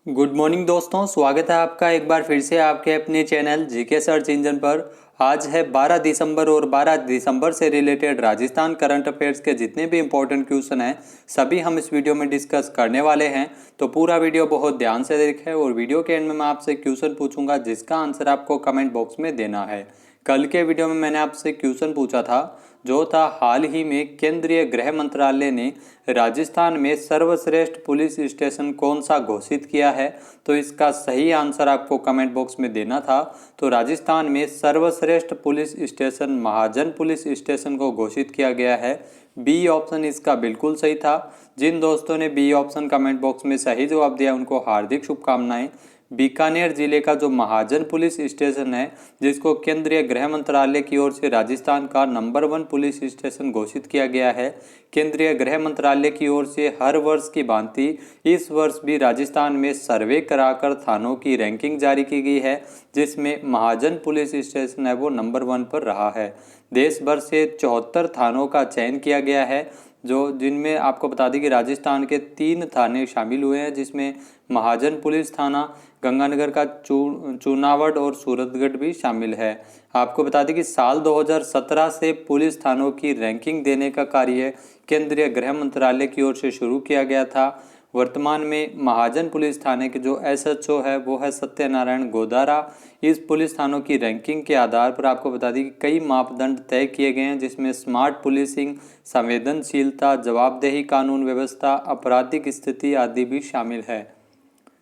Good morning दोस्तों, स्वागत है आपका एक बार फिर से आपके अपने चैनल जीके सर्च इंजन पर। आज है 12 दिसंबर और 12 दिसंबर से रिलेटेड राजस्थान करंट अफेयर्स के जितने भी इंपॉर्टेंट क्वेश्चन हैं सभी हम इस वीडियो में डिस्कस करने वाले हैं। तो पूरा वीडियो बहुत ध्यान से देखें और वीडियो के एंड में मैं आपसे क्वेश्चन पूछूंगा जिसका आंसर आपको कमेंट बॉक्स में देना है। कल के वीडियो में मैंने आपसे क्वेश्चन पूछा था जो था हाल ही में केंद्रीय गृह मंत्रालय ने राजस्थान में सर्वश्रेष्ठ पुलिस स्टेशन कौन सा घोषित किया है। तो इसका सही आंसर आपको कमेंट बॉक्स में देना था। तो राजस्थान में सर्वश्रेष्ठ पुलिस स्टेशन महाजन पुलिस स्टेशन को घोषित किया गया है। बी ऑप्शन इसका बिल्कुल सही था। जिन दोस्तों ने बी ऑप्शन कमेंट बॉक्स में सही जवाब दिया उनको हार्दिक शुभकामनाएं। बीकानेर जिले का जो महाजन पुलिस स्टेशन है जिसको केंद्रीय गृह मंत्रालय की ओर से राजस्थान का नंबर 1 पुलिस स्टेशन घोषित किया गया है। केंद्रीय गृह मंत्रालय की ओर से हर वर्ष की भांति इस वर्ष भी राजस्थान में सर्वे कराकर थानों की रैंकिंग जारी की गई है जिसमें महाजन पुलिस स्टेशन है वो नंबर 1 पर रहा है। देश भर से 74 थानों का चयन किया गया है जो जिनमें आपको बता दें कि राजस्थान के 3 थाने शामिल हुए हैं जिसमें महाजन पुलिस थाना, गंगानगर का चूनावड़ और सूरतगढ़ भी शामिल है। आपको बता दें कि साल 2017 से पुलिस थानों की रैंकिंग देने का कार्य केंद्रीय गृह मंत्रालय की ओर से शुरू किया गया था। वर्तमान में महाजन पुलिस थाने के जो एसएचओ है वो है सत्यनारायण गोदारा। इस पुलिस थानों की रैंकिंग के आधार पर आपको बता दें कि कई मापदंड तय किए गए हैं जिसमें स्मार्ट पुलिसिंग, संवेदनशीलता, जवाबदेही, कानून व्यवस्था, आपराधिक स्थिति आदि भी शामिल है।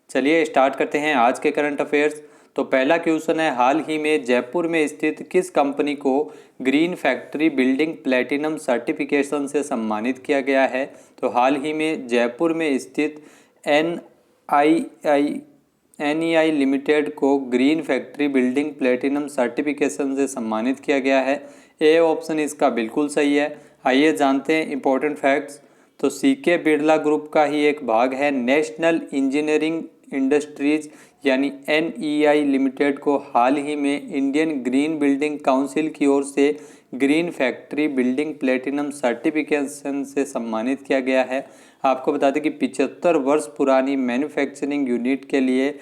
चलिए स्टार्ट करते हैं आज के करंट अफेयर्स। तो पहला क्वेश्चन है, हाल ही में जयपुर में स्थित किस कंपनी को green factory building platinum certification से सम्मानित किया गया है। तो हाल ही में जयपुर में स्थित NEI लिमिटेड को green factory building platinum certification से सम्मानित किया गया है। ए ऑप्शन इसका बिल्कुल सही है। आइए जानते हैं इंपॉर्टेंट फैक्ट्स। तो सीके बिरला ग्रुप का ही एक भाग है नेशनल इंजीनियरिंग इंडस्ट्रीज यानी NEI लिमिटेड को हाल ही में इंडियन ग्रीन बिल्डिंग काउंसिल की ओर से green factory building platinum certification से सम्मानित किया गया है। आपको बता दें कि 75 वर्ष पुरानी मैन्युफैक्चरिंग यूनिट के लिए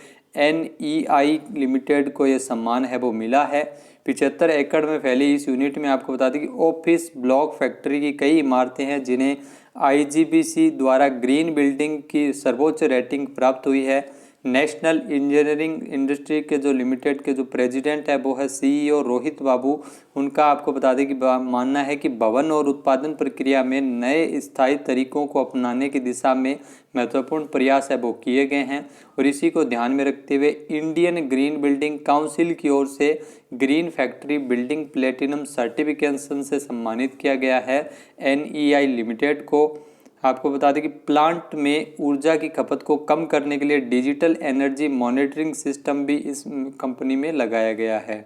NEI लिमिटेड को ये सम्मान है वो मिला है। 75 एकड़ में फैली इस यूनिट में आपको बता दें कि ऑफिस ब्लॉक फैक्ट्री की कई इमारतें हैं जिन्हें IGBC द्वारा ग्रीन बिल्डिंग की सर्वोच्च रेटिंग प्राप्त हुई है। नेशनल इंजीनियरिंग इंडस्ट्री के जो लिमिटेड के जो प्रेसिडेंट है वो है CEO रोहित बाबू। उनका आपको बता दें कि मानना है कि भवन और उत्पादन प्रक्रिया में नए स्थायी तरीकों को अपनाने की दिशा में महत्वपूर्ण प्रयास है वो किए गए हैं और इसी को ध्यान में रखते हुए इंडियन ग्रीन बिल्डिंग काउंसिल की ओर से green factory building platinum certification से सम्मानित किया गया है NEI लिमिटेड को। आपको बता दें कि प्लांट में ऊर्जा की खपत को कम करने के लिए डिजिटल एनर्जी मॉनिटरिंग सिस्टम भी इस कंपनी में लगाया गया है।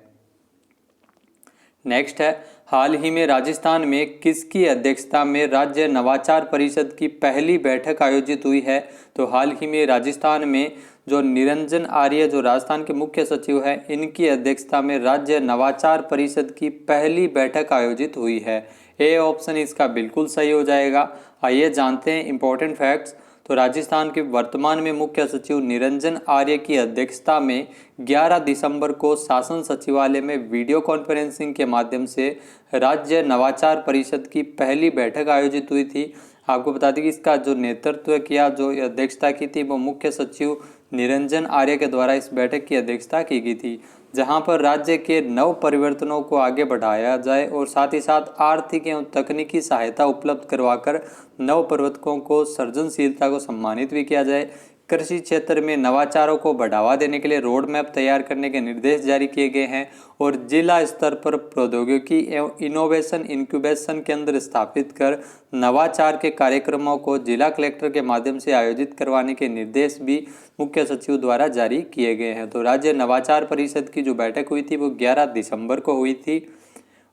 नेक्स्ट है, हाल ही में राजस्थान में किसकी अध्यक्षता में राज्य नवाचार परिषद की पहली बैठक आयोजित हुई है। तो हाल ही में राजस्थान में जो निरंजन आर्य जो राजस्थान के मुख्य सचिव है इनकी अध्यक्षता में राज्य नवाचार परिषद की पहली बैठक आयोजित हुई है। ए ऑप्शन इसका बिल्कुल सही हो जाएगा। आइए जानते हैं इंपॉर्टेंट फैक्ट्स। तो राजस्थान के वर्तमान में मुख्य सचिव निरंजन आर्य की अध्यक्षता में 11 दिसंबर को शासन सचिवालय में वीडियो कॉन्फ्रेंसिंग के माध्यम से राज्य नवाचार परिषद की पहली बैठक आयोजित हुई थी। आपको बता दें कि इसका जो नेतृत्व किया, जो अध्यक्षता की थी वो मुख्य सचिव निरंजन आर्य के द्वारा इस बैठक की अध्यक्षता की गई थी जहां पर राज्य के नव परिवर्तनों को आगे बढ़ाया जाए और साथ ही साथ आर्थिक एवं तकनीकी सहायता उपलब्ध करवाकर नव प्रवर्तकों को सृजनशीलता को सम्मानित भी किया जाए। कृषि क्षेत्र में नवाचारों को बढ़ावा देने के लिए रोड मैप तैयार करने के निर्देश जारी किए गए हैं और जिला स्तर पर प्रौद्योगिकी एवं इनोवेशन इंक्यूबेशन केंद्र स्थापित कर नवाचार के कार्यक्रमों को जिला कलेक्टर के माध्यम से आयोजित करवाने के निर्देश भी मुख्य सचिव द्वारा जारी किए गए हैं। तो राज्य नवाचार परिषद की जो बैठक हुई थी वो 11 दिसंबर को हुई थी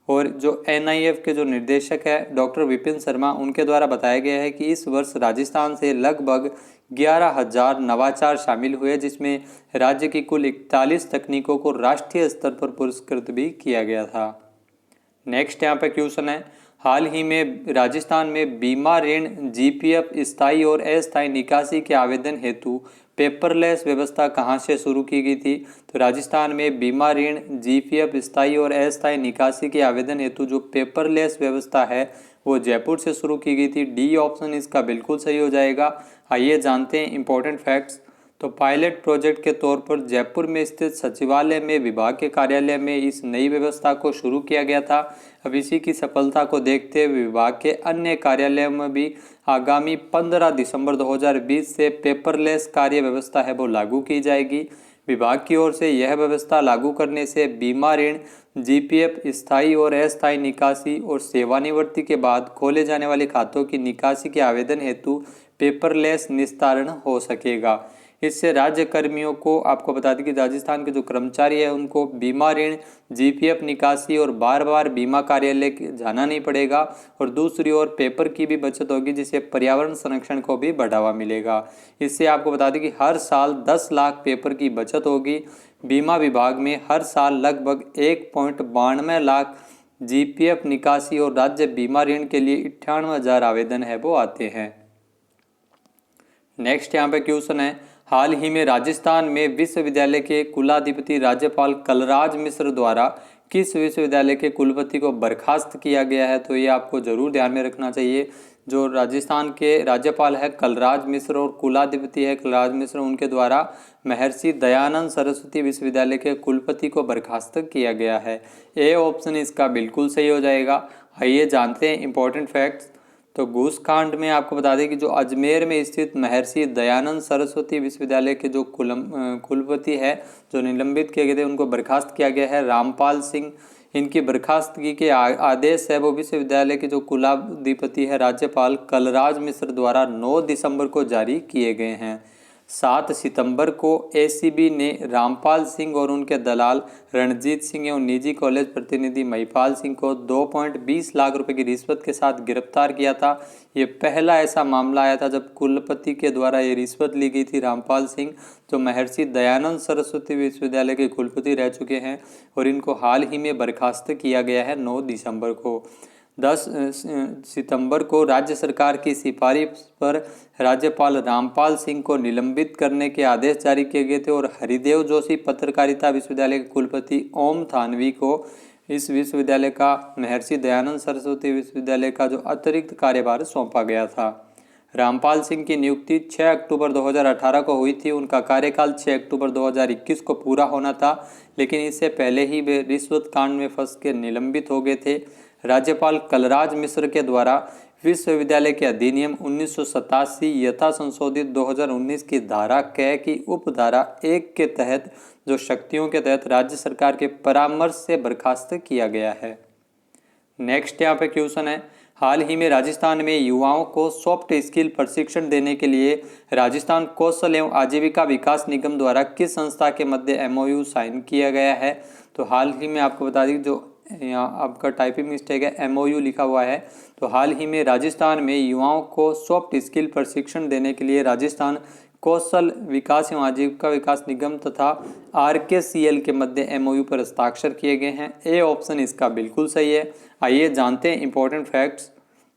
और जो NIF के जो निर्देशक है डॉक्टर विपिन शर्मा उनके द्वारा बताया गया है कि इस वर्ष राजस्थान से लगभग 11,000 नवाचार शामिल हुए जिसमें राज्य की कुल 41 तकनीकों को राष्ट्रीय स्तर पर पुरस्कृत भी किया गया था। नेक्स्ट यहाँ पे क्वेश्चन है, हाल ही में राजस्थान में बीमा ऋण GPF स्थायी और अस्थायी निकासी के आवेदन हेतु पेपरलेस व्यवस्था कहाँ से शुरू की गई थी? तो राजस्थान में बीमा ऋण, जीपीएफ स्थायी और अस्थायी निकासी के आवेदन हेतु जो पेपरलेस व्यवस्था है वो जयपुर से शुरू की गई थी। डी ऑप्शन इसका बिल्कुल सही हो जाएगा। आइए जानते हैं इंपॉर्टेंट फैक्ट्स। तो पायलट प्रोजेक्ट के तौर पर जयपुर में स्थित सचिवालय में विभाग के कार्यालय में इस नई व्यवस्था को शुरू किया गया था। अब इसी की सफलता को देखते हुए विभाग के अन्य कार्यालयों में भी आगामी 15 दिसंबर 2020 से पेपरलेस कार्य व्यवस्था है वो लागू की जाएगी। विभाग की ओर से यह व्यवस्था लागू करने से बीमा ऋण, जीपीएफ, स्थायी और अस्थायी निकासी और सेवानिवृत्ति के बाद खोले जाने वाले खातों की निकासी के आवेदन हेतु पेपरलेस निस्तारण हो सकेगा। इससे राज्य कर्मियों को, आपको बता दें कि राजस्थान के जो कर्मचारी है उनको बीमा ऋण, जीपीएफ निकासी और बार बार बीमा कार्यालय जाना नहीं पड़ेगा और दूसरी ओर पेपर की भी बचत होगी, जिससे पर्यावरण संरक्षण को भी बढ़ावा मिलेगा। इससे आपको बता दें कि हर साल 10 लाख पेपर की बचत होगी। बीमा विभाग में हर साल लगभग 1.92 लाख जीपीएफ निकासी और राज्य बीमा ऋण के लिए 98,000 आवेदन है वो आते हैं। नेक्स्ट यहाँ पे क्वेश्चन है, हाल ही में राजस्थान में विश्वविद्यालय के कुलाधिपति राज्यपाल कलराज मिश्र द्वारा किस विश्वविद्यालय के कुलपति को बर्खास्त किया गया है? तो ये आपको जरूर ध्यान में रखना चाहिए। जो राजस्थान के राज्यपाल है कलराज मिश्र और कुलाधिपति है कलराज मिश्र, उनके द्वारा महर्षि दयानंद सरस्वती विश्वविद्यालय के कुलपति को बर्खास्त किया गया है। ए ऑप्शन इसका बिल्कुल सही हो जाएगा। आइए जानते हैं इंपॉर्टेंट फैक्ट्स। तो घूसकांड में आपको बता दें कि जो अजमेर में स्थित महर्षि दयानंद सरस्वती विश्वविद्यालय के जो कुलपति है जो निलंबित किए गए थे उनको बर्खास्त किया गया है, रामपाल सिंह। इनकी बर्खास्तगी के आदेश है वो विश्वविद्यालय के जो कुलाधिपति है राज्यपाल कलराज मिश्र द्वारा 9 दिसंबर को जारी किए गए हैं। 7 सितंबर को एसीबी ने रामपाल सिंह और उनके दलाल रणजीत सिंह एवं निजी कॉलेज प्रतिनिधि महिपाल सिंह को 2.20 लाख रुपए की रिश्वत के साथ गिरफ्तार किया था। ये पहला ऐसा मामला आया था जब कुलपति के द्वारा ये रिश्वत ली गई थी। रामपाल सिंह जो महर्षि दयानंद सरस्वती विश्वविद्यालय के कुलपति रह चुके हैं और इनको हाल ही में बर्खास्त किया गया है 9 दिसंबर को। 10 सितंबर को राज्य सरकार की सिफारिश पर राज्यपाल रामपाल सिंह को निलंबित करने के आदेश जारी किए गए थे और हरिदेव जोशी पत्रकारिता विश्वविद्यालय के कुलपति ओम थानवी को इस विश्वविद्यालय का महर्षि दयानंद सरस्वती विश्वविद्यालय का जो अतिरिक्त कार्यभार सौंपा गया था। रामपाल सिंह की नियुक्ति 6 अक्टूबर 2018 को हुई थी। उनका कार्यकाल 6 अक्टूबर 2021 को पूरा होना था, लेकिन इससे पहले ही वे रिश्वत कांड में फंस के निलंबित हो गए थे। राज्यपाल कलराज मिश्र के द्वारा विश्वविद्यालय के अधिनियम 1987 यथा संशोधित 2019 की धारा क की उपधारा 1 के तहत जो शक्तियों के तहत राज्य सरकार के परामर्श से बर्खास्त किया गया है। नेक्स्ट यहाँ पे क्वेश्चन है, हाल ही में राजस्थान में युवाओं को सॉफ्ट स्किल प्रशिक्षण देने के लिए राजस्थान कौशल एवं आजीविका विकास निगम द्वारा किस संस्था के मध्य एमओयू साइन किया गया है? तो हाल ही में आपको बता दें जो यहाँ आपका टाइपिंग मिस्टेक है, एमओयू लिखा हुआ है। तो हाल ही में राजस्थान में युवाओं को सॉफ्ट स्किल प्रशिक्षण देने के लिए राजस्थान कौशल विकास एवं आजीविका विकास निगम तथा आरकेसीएल के मध्य एमओयू पर हस्ताक्षर किए गए हैं। ए ऑप्शन इसका बिल्कुल सही है। आइए जानते हैं इंपॉर्टेंट फैक्ट्स।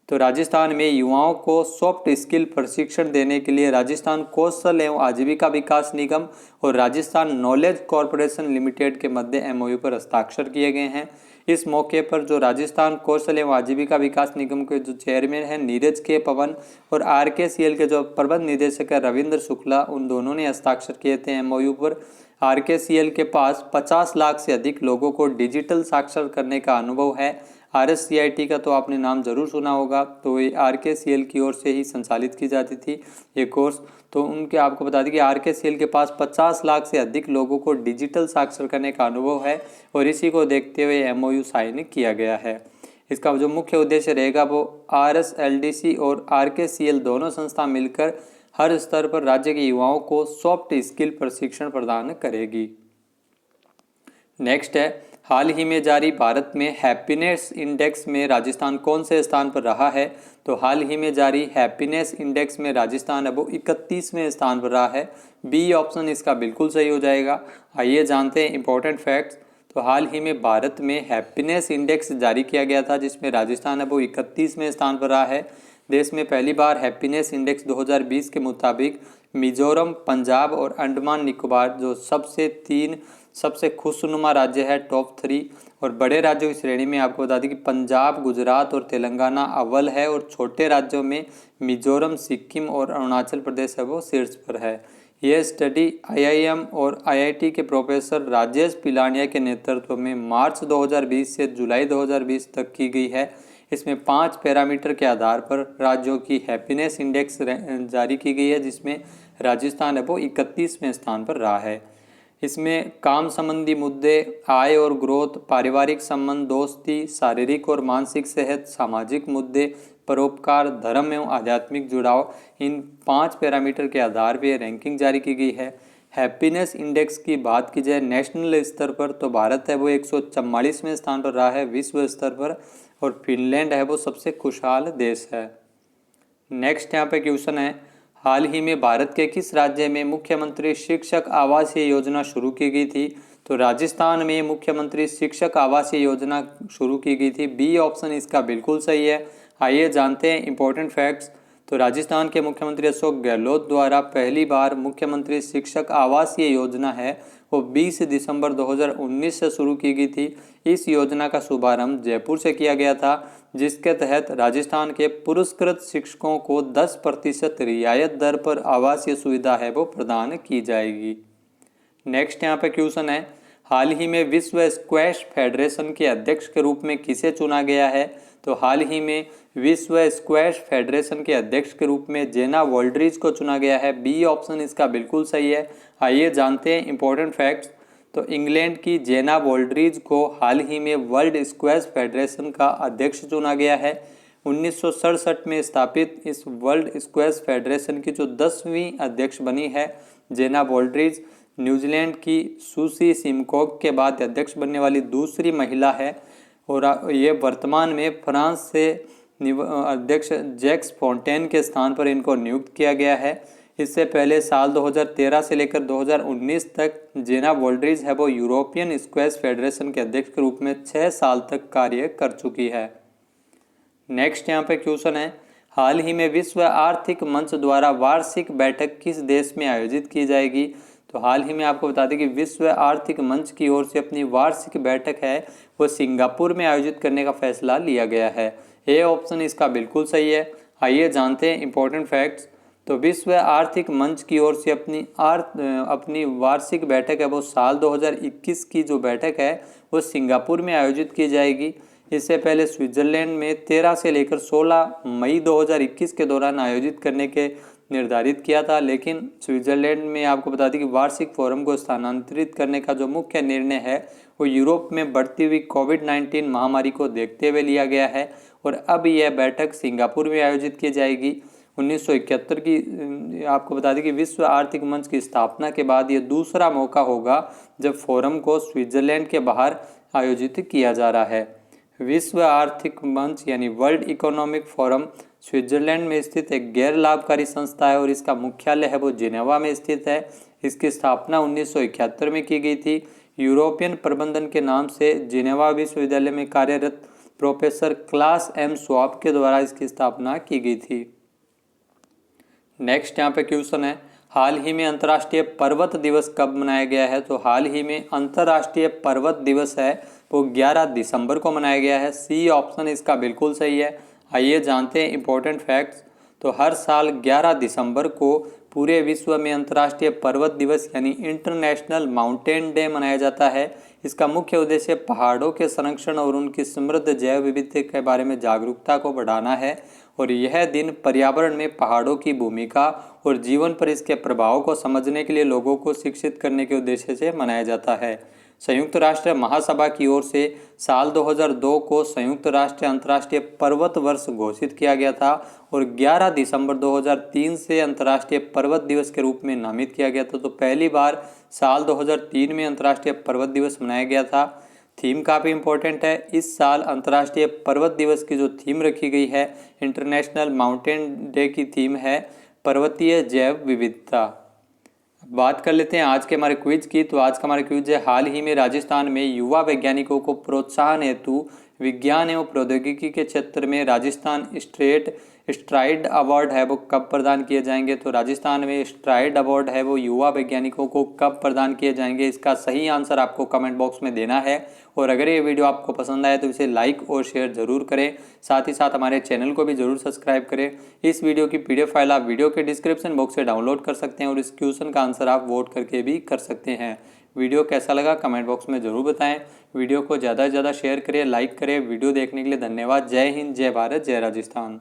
तो राजस्थान में युवाओं को सॉफ्ट स्किल प्रशिक्षण देने के लिए राजस्थान कौशल एवं आजीविका विकास निगम और राजस्थान नॉलेज कॉरपोरेशन लिमिटेड के मध्य एमओयू पर हस्ताक्षर किए गए हैं। इस मौके पर जो राजस्थान कौशल एवं आजीविका विकास निगम के जो चेयरमैन हैं नीरज के पवन और आरकेसीएल के जो प्रबंध निदेशक है रविंद्र शुक्ला, उन दोनों ने हस्ताक्षर किए थे एमओयू पर। आरकेसीएल के पास 50 लाख से अधिक लोगों को डिजिटल साक्षर करने का अनुभव है। आरएससीआईटी का तो आपने नाम जरूर सुना होगा, तो ये आरकेसीएल की ओर से ही संचालित की जाती थी ये कोर्स। तो उनके आपको बता दें कि आरकेसीएल के पास 50 लाख से अधिक लोगों को डिजिटल साक्षर करने का अनुभव है और इसी को देखते हुए एमओयू साइन किया गया है। इसका जो मुख्य उद्देश्य रहेगा वो आरएसएलडीसी और आरकेसीएल दोनों संस्था मिलकर हर स्तर पर राज्य के युवाओं को सॉफ्ट स्किल प्रशिक्षण प्रदान करेगी। नेक्स्ट है, हाल ही में जारी भारत में हैप्पीनेस इंडेक्स में राजस्थान कौन से स्थान पर रहा है? तो हाल ही में जारी हैप्पीनेस इंडेक्स में राजस्थान अब 31वें स्थान पर रहा है। बी ऑप्शन इसका बिल्कुल सही हो जाएगा। आइए जानते हैं इंपॉर्टेंट फैक्ट्स। तो हाल ही में भारत में हैप्पीनेस इंडेक्स जारी किया गया था जिसमें राजस्थान अब 31वें स्थान पर रहा है। देश में पहली बार हैप्पीनेस इंडेक्स 2020 के मुताबिक मिजोरम, पंजाब और अंडमान निकोबार जो सबसे खुशनुमा राज्य है, टॉप 3। और बड़े राज्यों की श्रेणी में आपको बता दें कि पंजाब, गुजरात और तेलंगाना अव्वल है, और छोटे राज्यों में मिजोरम, सिक्किम और अरुणाचल प्रदेश है वो शीर्ष पर है। यह स्टडी आईआईएम और आईआईटी के प्रोफेसर राजेश पिलानिया के नेतृत्व में मार्च 2020 से जुलाई 2020 तक की गई है। इसमें 5 पैरामीटर के आधार पर राज्यों की हैप्पीनेस इंडेक्स जारी की गई है, जिसमें राजस्थान है वो 31वें स्थान पर रहा है। इसमें काम संबंधी मुद्दे, आय और ग्रोथ, पारिवारिक संबंध, दोस्ती, शारीरिक और मानसिक सेहत, सामाजिक मुद्दे, परोपकार, धर्म एवं आध्यात्मिक जुड़ाव, इन 5 पैरामीटर के आधार पर रैंकिंग जारी की गई है। हैप्पीनेस इंडेक्स की बात की जाए नेशनल स्तर पर तो भारत है वो 144वें स्थान पर रहा है विश्व स्तर पर, और फिनलैंड है वो सबसे खुशहाल देश है। नेक्स्ट यहाँ पे क्वेश्चन है, हाल ही में भारत के किस राज्य में मुख्यमंत्री शिक्षक आवासीय योजना शुरू की गई थी? तो राजस्थान में मुख्यमंत्री शिक्षक आवासीय योजना शुरू की गई थी। बी ऑप्शन इसका बिल्कुल सही है। आइए जानते हैं इंपॉर्टेंट फैक्ट्स। तो राजस्थान के मुख्यमंत्री अशोक गहलोत द्वारा पहली बार मुख्यमंत्री शिक्षक आवासीय योजना है वो 20 दिसंबर 2019 से शुरू की गई थी। इस योजना का शुभारंभ जयपुर से किया गया था, जिसके तहत राजस्थान के पुरस्कृत शिक्षकों को 10% रियायत दर पर आवासीय सुविधा है वो प्रदान की जाएगी। नेक्स्ट यहाँ पे क्वेश्चन है, हाल ही में विश्व स्क्वैश फेडरेशन के अध्यक्ष के रूप में किसे चुना गया है? तो हाल ही में विश्व स्क्वैश फेडरेशन के अध्यक्ष के रूप में जेना वोल्ड्रिज को चुना गया है। बी ऑप्शन इसका बिल्कुल सही है। आइए जानते हैं इंपॉर्टेंट फैक्ट्स। तो इंग्लैंड की जेना वोल्ड्रिज को हाल ही में वर्ल्ड स्क्वैश फेडरेशन का अध्यक्ष चुना गया है। 1967 में स्थापित इस वर्ल्ड स्क्वैश फेडरेशन की जो 10वीं अध्यक्ष बनी है जेना वोल्ड्रिज, न्यूजीलैंड की सुसी सिमकॉक के बाद अध्यक्ष बनने वाली दूसरी महिला है, और ये वर्तमान में फ्रांस से अध्यक्ष जैक्स फोंटेन के स्थान पर इनको नियुक्त किया गया है। इससे पहले साल 2013 से लेकर 2019 तक जेना वोल्ड्रिज है वो यूरोपियन स्क्वैश फेडरेशन के अध्यक्ष के रूप में 6 साल तक कार्य कर चुकी है। नेक्स्ट यहाँ पे क्वेश्चन है, हाल ही में विश्व आर्थिक मंच द्वारा वार्षिक बैठक किस देश में आयोजित की जाएगी? तो हाल ही में आपको बता दें कि विश्व आर्थिक मंच की ओर से अपनी वार्षिक बैठक है वो सिंगापुर में आयोजित करने का फैसला लिया गया है। ए ऑप्शन इसका बिल्कुल सही है। आइए जानते हैं इंपॉर्टेंट फैक्ट्स। तो विश्व आर्थिक मंच की ओर से अपनी वार्षिक बैठक है वो साल 2021 की जो बैठक है वो सिंगापुर में आयोजित की जाएगी। इससे पहले स्विट्जरलैंड में 13 से लेकर 16 मई 2021 के दौरान आयोजित करने के निर्धारित किया था, लेकिन स्विट्जरलैंड में आपको बता दें कि वार्षिक फोरम को स्थानांतरित करने का जो मुख्य निर्णय है वो यूरोप में बढ़ती हुई कोविड-19 महामारी को देखते हुए लिया गया है, और अब यह बैठक सिंगापुर में आयोजित की जाएगी। 1971 की आपको बता दें कि विश्व आर्थिक मंच की स्थापना के बाद ये दूसरा मौका होगा जब फोरम को स्विट्जरलैंड के बाहर आयोजित किया जा रहा है। विश्व आर्थिक मंच यानी वर्ल्ड इकोनॉमिक फोरम स्विट्जरलैंड में स्थित एक गैर लाभकारी संस्था है, और इसका मुख्यालय है वो जिनेवा में स्थित है। इसकी स्थापना 1971 में की गई थी। यूरोपियन प्रबंधन के नाम से जिनेवा विश्वविद्यालय में कार्यरत प्रोफेसर क्लास एम स्वाब के द्वारा इसकी स्थापना की गई थी। नेक्स्ट यहाँ पे क्वेश्चन है, हाल ही में अंतर्राष्ट्रीय पर्वत दिवस कब मनाया गया है? तो हाल ही में अंतर्राष्ट्रीय पर्वत दिवस है वो 11 दिसंबर को मनाया गया है। सी ऑप्शन इसका बिल्कुल सही है। आइए जानते हैं इंपॉर्टेंट फैक्ट्स। तो हर साल 11 दिसंबर को पूरे विश्व में अंतर्राष्ट्रीय पर्वत दिवस यानी इंटरनेशनल माउंटेन डे मनाया जाता है। इसका मुख्य उद्देश्य पहाड़ों के संरक्षण और उनकी समृद्ध जैव विविधता के बारे में जागरूकता को बढ़ाना है, और यह दिन पर्यावरण में पहाड़ों की भूमिका और जीवन पर इसके प्रभाव को समझने के लिए लोगों को शिक्षित करने के उद्देश्य से मनाया जाता है। संयुक्त राष्ट्र महासभा की ओर से साल 2002 को संयुक्त राष्ट्र अंतर्राष्ट्रीय पर्वत वर्ष घोषित किया गया था, और 11 दिसंबर 2003 से अंतर्राष्ट्रीय पर्वत दिवस के रूप में नामित किया गया था। तो पहली बार साल 2003 में अंतर्राष्ट्रीय पर्वत दिवस मनाया गया था। थीम काफ़ी इंपॉर्टेंट है। इस साल अंतर्राष्ट्रीय पर्वत दिवस की जो थीम रखी गई है इंटरनेशनल माउंटेन डे की थीम है पर्वतीय जैव विविधता। बात कर लेते हैं आज के हमारे क्विज की। तो आज का हमारा क्विज है, हाल ही में राजस्थान में युवा वैज्ञानिकों को प्रोत्साहन हेतु विज्ञान एवं प्रौद्योगिकी के क्षेत्र में राजस्थान स्ट्राइड अवार्ड है वो कब प्रदान किए जाएंगे? तो राजस्थान में स्ट्राइड अवार्ड है वो युवा वैज्ञानिकों को कब प्रदान किए जाएंगे? इसका सही आंसर आपको कमेंट बॉक्स में देना है। और अगर ये वीडियो आपको पसंद आए तो इसे लाइक और शेयर जरूर करें। साथ ही साथ हमारे चैनल को भी जरूर सब्सक्राइब करें। इस वीडियो की PDF फाइल आप वीडियो के डिस्क्रिप्शन बॉक्स से डाउनलोड कर सकते हैं और इस क्वेश्चन का आंसर आप वोट करके भी कर सकते हैं। वीडियो कैसा लगा कमेंट बॉक्स में ज़रूर बताएं। वीडियो को ज़्यादा से ज़्यादा शेयर करें, लाइक करें। वीडियो देखने के लिए धन्यवाद। जय हिंद, जय भारत, जय राजस्थान।